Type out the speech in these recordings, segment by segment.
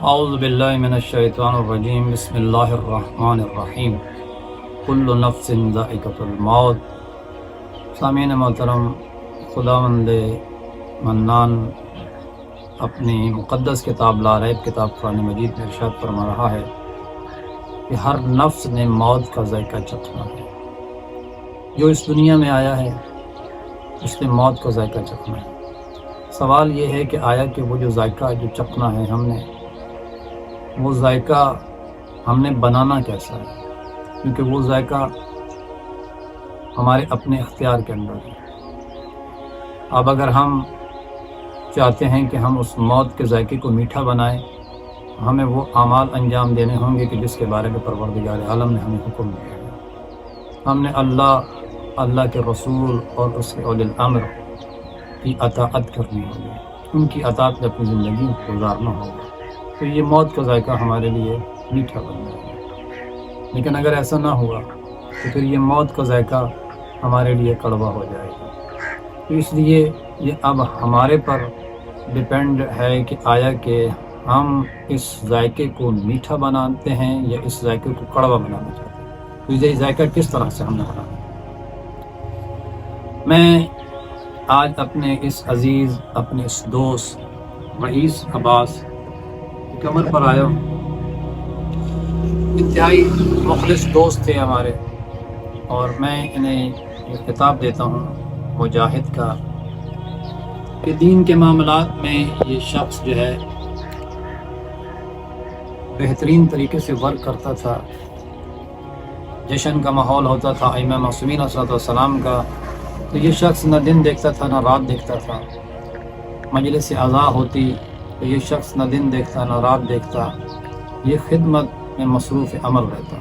اعوذ باللہ من الشیطان الرجیم بسم اللہ الرحمن الرحیم کل نفس ذائقۃ الموت۔ سامعین محترم، خداوند منان اپنی مقدس کتاب لا ریب کتاب قرآن مجید میں ارشاد فرما رہا ہے کہ ہر نفس نے موت کا ذائقہ چکھنا ہے۔ جو اس دنیا میں آیا ہے اس نے موت کا ذائقہ چکھنا ہے۔ سوال یہ ہے کہ آیا کہ وہ جو ذائقہ جو چکھنا ہے ہم نے، وہ ذائقہ ہم نے بنانا کیسا ہے؟ کیونکہ وہ ذائقہ ہمارے اپنے اختیار کے اندر ہے۔ اب اگر ہم چاہتے ہیں کہ ہم اس موت کے ذائقے کو میٹھا بنائیں، ہمیں وہ اعمال انجام دینے ہوں گے کہ جس کے بارے میں پروردگار عالم نے ہمیں حکم دیا ہے۔ ہم نے اللہ کے رسول اور اس کے اولی الامر کی اطاعت کرنی ہوگی، ان کی اطاعت میں اپنی زندگی کو گزارنا ہوگا، تو یہ موت کا ذائقہ ہمارے لیے میٹھا بن جائے گا۔ لیکن اگر ایسا نہ ہوا تو پھر یہ موت کا ذائقہ ہمارے لیے کڑوا ہو جائے گا۔ تو اس لیے یہ اب ہمارے پر ڈیپینڈ ہے کہ آیا کہ ہم اس ذائقے کو میٹھا بناتے ہیں یا اس ذائقے کو کڑوا بنانا چاہتے ہیں۔ تو یہ ذائقہ کس طرح سے ہم نے بنانا ہے؟ میں آج اپنے اس عزیز، اپنے اس دوست رئیس عباس کمر پر آیا ہوں۔ انتہائی مخلص دوست تھے ہمارے، اور میں انہیں یہ خطاب دیتا ہوں مجاہد کا کہ دین کے معاملات میں یہ شخص جو ہے بہترین طریقے سے ورک کرتا تھا۔ جشن کا ماحول ہوتا تھا ائمہ معصومین علیہ السلام کا، تو یہ شخص نہ دن دیکھتا تھا نہ رات دیکھتا تھا۔ مجلس عزا ہوتی تو یہ شخص نہ دن دیکھتا نہ رات دیکھتا، یہ خدمت میں مصروف عمل رہتا۔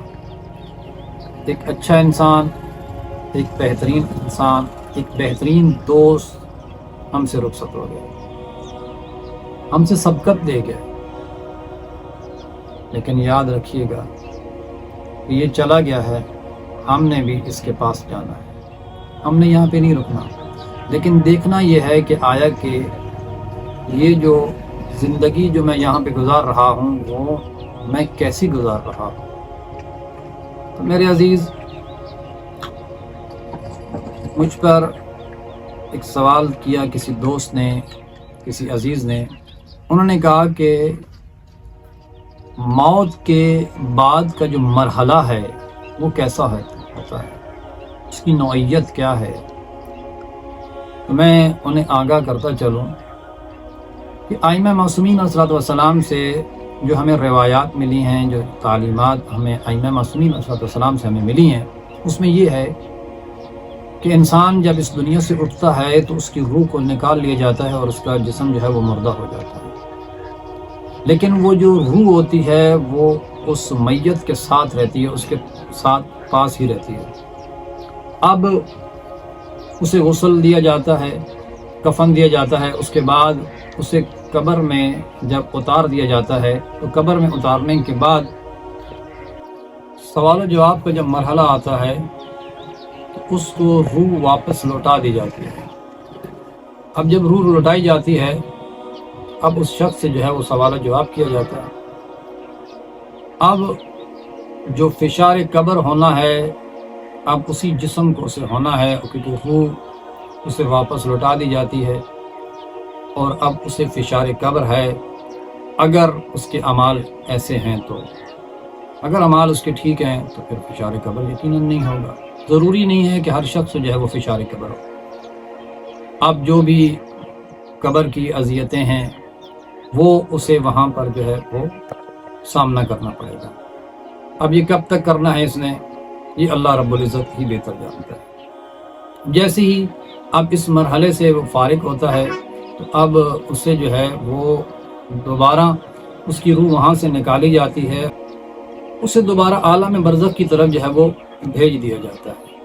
ایک اچھا انسان، ایک بہترین انسان، ایک بہترین دوست ہم سے رخصت ہو گیا، ہم سے سبقت دے گیا۔ لیکن یاد رکھیے گا کہ یہ چلا گیا ہے، ہم نے بھی اس کے پاس جانا ہے، ہم نے یہاں پہ نہیں رکنا۔ لیکن دیکھنا یہ ہے کہ آیا کہ یہ جو زندگی جو میں یہاں پہ گزار رہا ہوں وہ میں کیسی گزار رہا ہوں۔ تو میرے عزیز، مجھ پر ایک سوال کیا کسی دوست نے، کسی عزیز نے، انہوں نے کہا کہ موت کے بعد کا جو مرحلہ ہے وہ کیسا ہوتا ہے، اس کی نوعیت کیا ہے؟ تو میں انہیں آگاہ کرتا چلوں کہ ائمہ معصومین علیہ السلام سے جو ہمیں روایات ملی ہیں، جو تعلیمات ہمیں ائمہ معصومین علیہ السلام سے ہمیں ملی ہیں، اس میں یہ ہے کہ انسان جب اس دنیا سے اٹھتا ہے تو اس کی روح کو نکال لیا جاتا ہے اور اس کا جسم جو ہے وہ مردہ ہو جاتا ہے۔ لیکن وہ جو روح ہوتی ہے وہ اس میت کے ساتھ رہتی ہے، اس کے ساتھ پاس ہی رہتی ہے۔ اب اسے غسل دیا جاتا ہے، کفن دیا جاتا ہے، اس کے بعد اسے قبر میں جب اتار دیا جاتا ہے تو قبر میں اتارنے کے بعد سوال و جواب کا جب مرحلہ آتا ہے تو اس کو روح واپس لوٹا دی جاتی ہے۔ اب جب روح لوٹائی جاتی ہے، اب اس شخص سے جو ہے وہ سوال و جواب کیا جاتا ہے۔ اب جو فشار قبر ہونا ہے، اب اسی جسم کو اسے ہونا ہے، کیونکہ روح اسے واپس لوٹا دی جاتی ہے، اور اب اسے فشار قبر ہے۔ اگر اس کے اعمال ایسے ہیں تو، اگر اعمال اس کے ٹھیک ہیں تو پھر فشار قبر یقیناً نہیں ہوگا۔ ضروری نہیں ہے کہ ہر شخص جو ہے وہ فشار قبر ہو۔ اب جو بھی قبر کی اذیتیں ہیں وہ اسے وہاں پر جو ہے وہ سامنا کرنا پڑے گا۔ اب یہ کب تک کرنا ہے اس نے، یہ اللہ رب العزت ہی بہتر جانتا ہے۔ جیسے ہی اب اس مرحلے سے وہ فارغ ہوتا ہے تو اب اسے جو ہے وہ دوبارہ اس کی روح وہاں سے نکالی جاتی ہے، اسے دوبارہ عالم برزخ کی طرف جو ہے وہ بھیج دیا جاتا ہے۔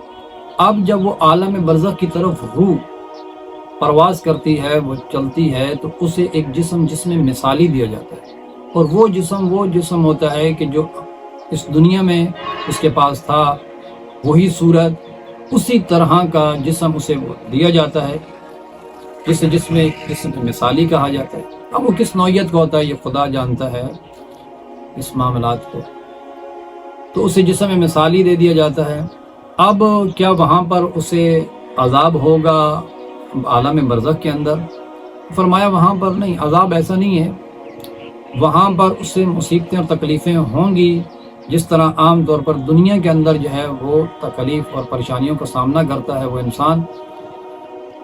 اب جب وہ عالم برزخ کی طرف روح پرواز کرتی ہے، وہ چلتی ہے، تو اسے ایک جسم مثالی دیا جاتا ہے، اور وہ جسم ہوتا ہے کہ جو اس دنیا میں اس کے پاس تھا، وہی صورت، اسی طرح کا جسم اسے وہ دیا جاتا ہے، جسم مثالی کہا جاتا ہے۔ اب وہ کس نوعیت کا ہوتا ہے یہ خدا جانتا ہے اس معاملات کو. تو اسے جسم مثالی دے دیا جاتا ہے. اب کیا وہاں پر اسے عذاب ہوگا عالم برزخ کے اندر؟ فرمایا وہاں پر نہیں، عذاب ایسا نہیں ہے. وہاں پر اسے مصیبتیں اور تکلیفیں ہوں گی جس طرح عام طور پر دنیا کے اندر جو ہے وہ تکلیف اور پریشانیوں کا سامنا کرتا ہے وہ انسان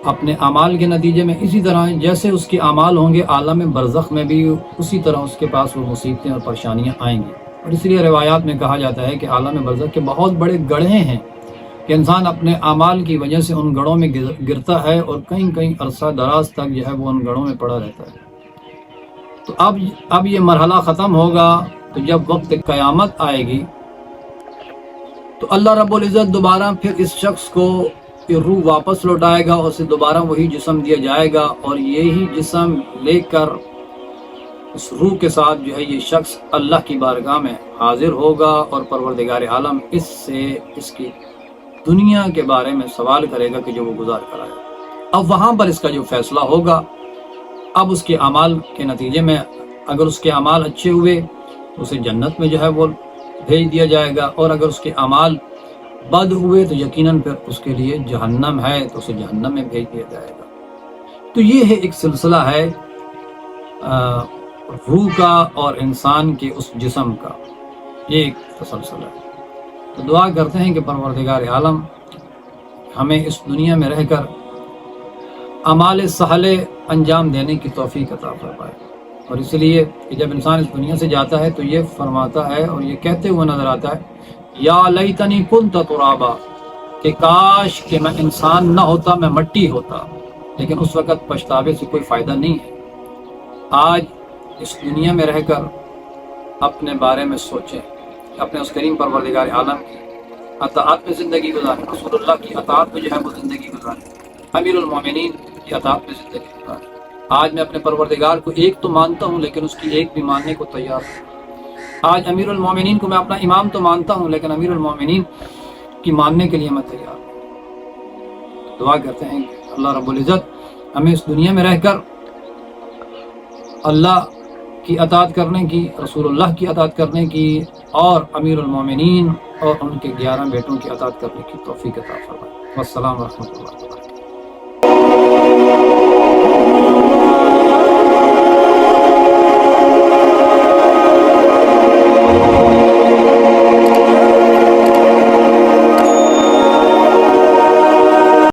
اپنے اعمال کے نتیجے میں. اسی طرح جیسے اس کے اعمال ہوں گے عالم برزخ میں بھی اسی طرح اس کے پاس وہ مصیبتیں اور پریشانیاں آئیں گی. اور اس لیے روایات میں کہا جاتا ہے کہ عالم برزخ کے بہت بڑے گڑھے ہیں کہ انسان اپنے اعمال کی وجہ سے ان گڑھوں میں گرتا ہے اور کہیں کہیں عرصہ دراز تک جو ہے وہ ان گڑھوں میں پڑا رہتا ہے. تو اب یہ مرحلہ ختم ہوگا. تو جب وقت قیامت آئے گی تو اللہ رب العزت دوبارہ پھر اس شخص کو روح واپس لوٹائے گا اور اسے دوبارہ وہی جسم دیا جائے گا اور یہی جسم لے کر اس روح کے ساتھ جو ہے یہ شخص اللہ کی بارگاہ میں حاضر ہوگا اور پروردگار عالم اس سے اس کی دنیا کے بارے میں سوال کرے گا کہ جو وہ گزار کر آیا. اب وہاں پر اس کا جو فیصلہ ہوگا اب اس کے اعمال کے نتیجے میں اگر اس کے اعمال اچھے ہوئے تو اسے جنت میں جو ہے وہ بھیج دیا جائے گا اور اگر اس کے اعمال بد ہوئے تو یقیناً پھر اس کے لیے جہنم ہے تو اسے جہنم میں بھیج دیا جائے گا. تو یہ ہے ایک سلسلہ ہے روح کا اور انسان کے اس جسم کا، یہ ایک تسلسل ہے. تو دعا کرتے ہیں کہ پروردگار عالم ہمیں اس دنیا میں رہ کر اعمال صالح انجام دینے کی توفیق عطا فرمائے. اور اس لیے کہ جب انسان اس دنیا سے جاتا ہے تو یہ فرماتا ہے اور یہ کہتے ہوئے نظر آتا ہے یا لیتنی کنت ترابا، کہ کاش کہ میں انسان نہ ہوتا، میں مٹی ہوتا. لیکن اس وقت پچھتاوے سے کوئی فائدہ نہیں ہے. آج اس دنیا میں رہ کر اپنے بارے میں سوچیں، اپنے اس کریم پروردگار عالم کی اطاعت میں زندگی گزاریں، رسول اللہ کی اطاعت میں جو ہے وہ زندگی گزاریں، امیر المومنین کی اطاعت میں زندگی گزاریں. آج میں اپنے پروردگار کو ایک تو مانتا ہوں لیکن اس کی ایک بھی ماننے کو تیار ہوں. آج امیر المومنین کو میں اپنا امام تو مانتا ہوں لیکن امیر المومنین کی ماننے کے لیے میں تیار ہوں. دعا کرتے ہیں کہ اللہ رب العزت ہمیں اس دنیا میں رہ کر اللہ کی اطاعت کرنے کی، رسول اللہ کی اطاعت کرنے کی اور امیر المومنین اور ان کے 11 بیٹوں کی اطاعت کرنے کی توفیق عطا فرمائے. والسلام ورحمۃ اللہ.